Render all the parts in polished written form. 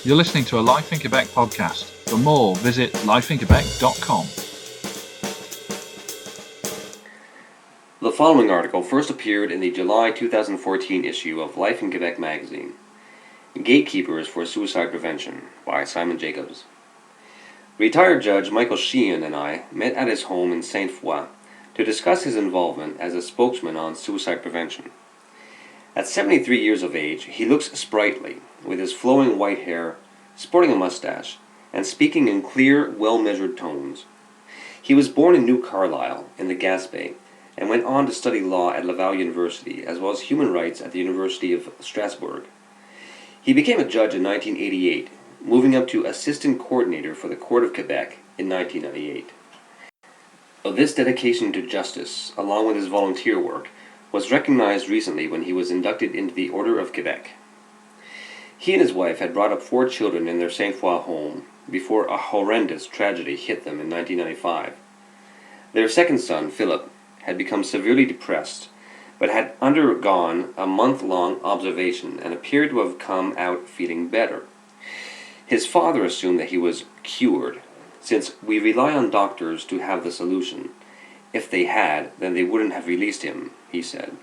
You're listening to a Life in Quebec podcast. For more, visit lifeinquebec.com. The following article first appeared in the July 2014 issue of Life in Quebec magazine. Gatekeepers for Suicide Prevention by Simon Jacobs. Retired Judge Michael Sheehan and I met at his home in Sainte-Foy to discuss his involvement as a spokesman on suicide prevention. At 73 years of age, he looks sprightly, with his flowing white hair, sporting a mustache, and speaking in clear, well-measured tones. He was born in New Carlisle, in the Gaspé, and went on to study law at Laval University, as well as human rights at the University of Strasbourg. He became a judge in 1988, moving up to assistant coordinator for the Court of Quebec in 1998. This dedication to justice, along with his volunteer work, was recognized recently when he was inducted into the Order of Quebec. He and his wife had brought up 4 children in their Sainte-Foy home before a horrendous tragedy hit them in 1995. Their second son, Philip, had become severely depressed, but had undergone a month-long observation and appeared to have come out feeling better. His father assumed that he was cured, since we rely on doctors to have the solution. If they had, then they wouldn't have released him, he said.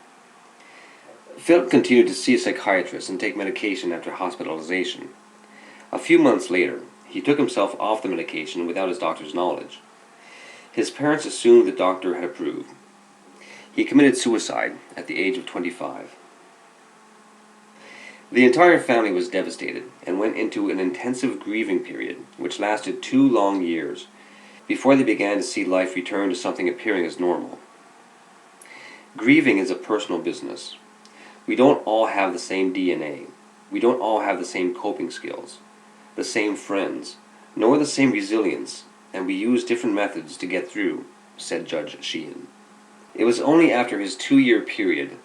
Philip continued to see a psychiatrist and take medication after hospitalization. A few months later, he took himself off the medication without his doctor's knowledge. His parents assumed the doctor had approved. He committed suicide at the age of 25. The entire family was devastated and went into an intensive grieving period, which lasted 2 long years, before they began to see life return to something appearing as normal. Grieving is a personal business. We don't all have the same DNA. We don't all have the same coping skills, the same friends, nor the same resilience, and we use different methods to get through, said Judge Sheehan. It was only after his 2-year period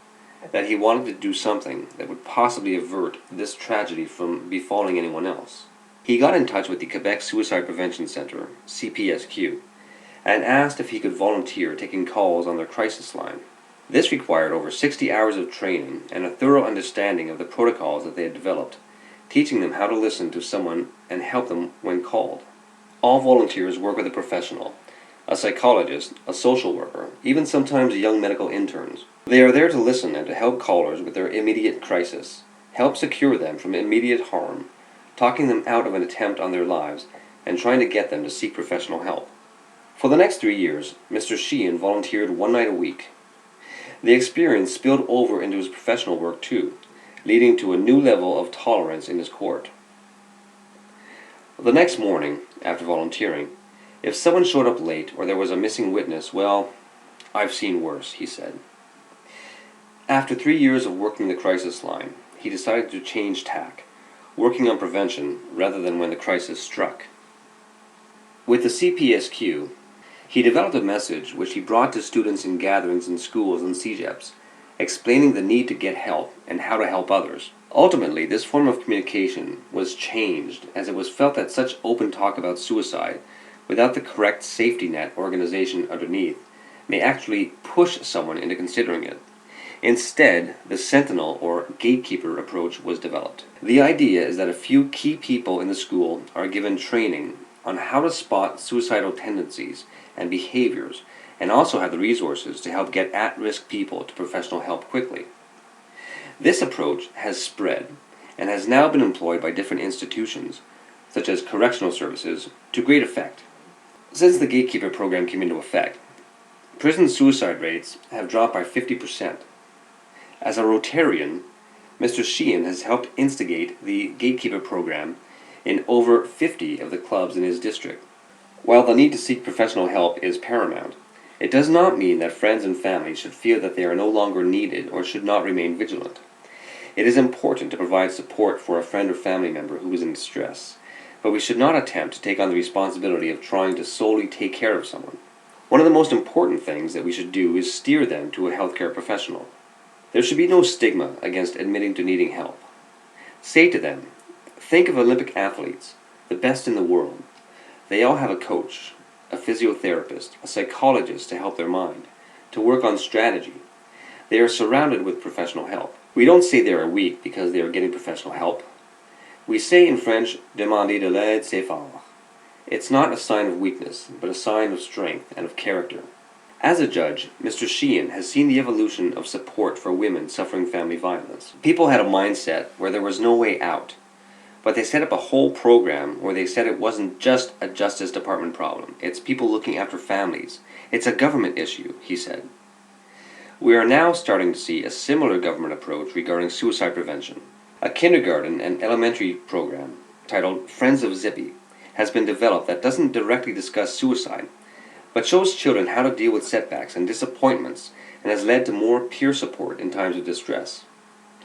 that he wanted to do something that would possibly avert this tragedy from befalling anyone else. He got in touch with the Quebec Suicide Prevention Centre, CPSQ, and asked if he could volunteer taking calls on their crisis line. This required over 60 hours of training and a thorough understanding of the protocols that they had developed, teaching them how to listen to someone and help them when called. All volunteers work with a professional, a psychologist, a social worker, even sometimes young medical interns. They are there to listen and to help callers with their immediate crisis, help secure them from immediate harm, talking them out of an attempt on their lives, and trying to get them to seek professional help. For the next 3 years, Mr. Sheehan volunteered 1 night a week. The experience spilled over into his professional work too, leading to a new level of tolerance in his court. The next morning, after volunteering, if someone showed up late or there was a missing witness, well, I've seen worse, he said. After 3 years of working the crisis line, he decided to change tack, working on prevention rather than when the crisis struck. With the CPSQ, he developed a message which he brought to students in gatherings in schools and CEGEPs, explaining the need to get help and how to help others. Ultimately, this form of communication was changed as it was felt that such open talk about suicide, without the correct safety net organization underneath, may actually push someone into considering it. Instead, the sentinel or gatekeeper approach was developed. The idea is that a few key people in the school are given training on how to spot suicidal tendencies and behaviors, and also have the resources to help get at-risk people to professional help quickly. This approach has spread and has now been employed by different institutions, such as correctional services, to great effect. Since the Gatekeeper program came into effect, prison suicide rates have dropped by 50%. As a Rotarian, Mr. Sheehan has helped instigate the Gatekeeper program in over 50 of the clubs in his district. While the need to seek professional help is paramount, it does not mean that friends and family should feel that they are no longer needed or should not remain vigilant. It is important to provide support for a friend or family member who is in distress, but we should not attempt to take on the responsibility of trying to solely take care of someone. One of the most important things that we should do is steer them to a healthcare professional. There should be no stigma against admitting to needing help. Say to them, think of Olympic athletes, the best in the world. They all have a coach, a physiotherapist, a psychologist to help their mind, to work on strategy. They are surrounded with professional help. We don't say they are weak because they are getting professional help. We say in French, demander de l'aide, c'est fort. It's not a sign of weakness, but a sign of strength and of character. As a judge, Mr. Sheehan has seen the evolution of support for women suffering family violence. People had a mindset where there was no way out, but they set up a whole program where they said it wasn't just a Justice Department problem. It's people looking after families. It's a government issue, he said. We are now starting to see a similar government approach regarding suicide prevention. A kindergarten and elementary program titled Friends of Zippy has been developed that doesn't directly discuss suicide, but shows children how to deal with setbacks and disappointments and has led to more peer support in times of distress.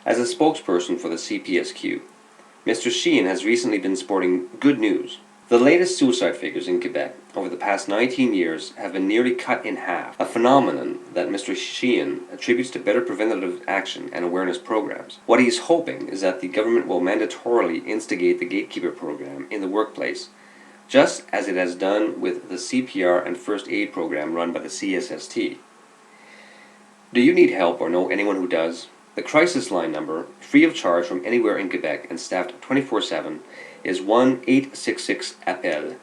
As a spokesperson for the CPSQ, Mr. Sheehan has recently been sporting good news. The latest suicide figures in Quebec over the past 19 years have been nearly cut in half, a phenomenon that Mr. Sheehan attributes to better preventative action and awareness programs. What he is hoping is that the government will mandatorily instigate the Gatekeeper program in the workplace, just as it has done with the CPR and First Aid program run by the CSST. Do you need help or know anyone who does? The crisis line number, free of charge from anywhere in Quebec and staffed 24/7, is 1-866-APPEL,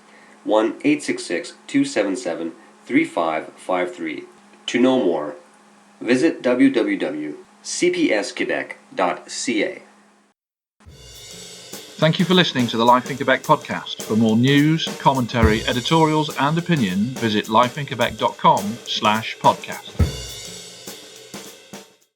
1-866-277-3553. To know more, visit www.cpsquebec.ca. Thank you for listening to the Life in Quebec podcast. For more news, commentary, editorials and opinion, visit lifeinquebec.com/podcast.